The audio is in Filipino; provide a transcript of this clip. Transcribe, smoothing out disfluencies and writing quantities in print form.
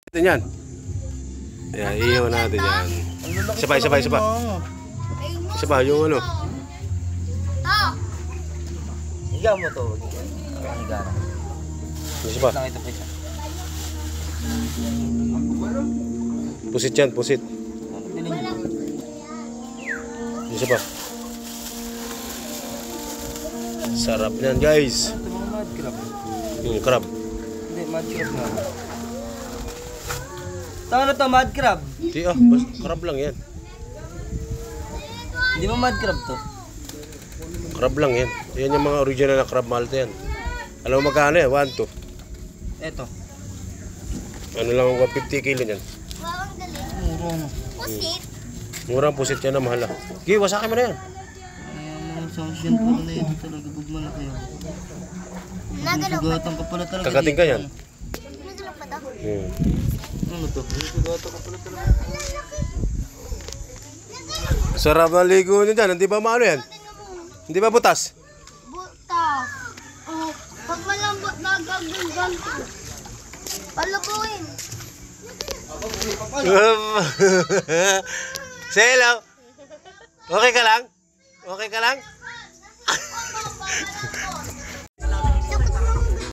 Ito yan. Ayan, iihaw natin yan. Isa pa. Isa pa, yung ano. Higa mo to. Higa na. Isa pa. Ito pa isa. Pusit yan, pusit. Bilhin nyo. Isa pa. Sarap yan, guys. Ito mga mud crab. Yung crab. Hindi, mud crab nga. Tama na to, mud crab. Di crab lang yan. Hindi mo mud crab to. Crab lang yan. Yan yung mga original na crab Malta yan. Alam mo magkano yan? 1, 2. Ito. Ano lang, 150 kilo yan. Bawang galing. Muro no. Pusit. Murang pusit yan na mahal. Gi, wasakin mo na yan. Mga sasyan pala na ito talaga. Pag malaki yan. Nagalaw pa. Sugatan ka pala talaga. Kakating ka yan. Nagalaw pa daw. Ano to? Sugatan ka pala talaga. Sarap na ligo nyo dyan. Hindi ba maano yan? Hindi ba butas? Butas. Oh, pag malambot na gagawin ganito. Palabuin. Selo. Okay ka lang? Okay ka lang?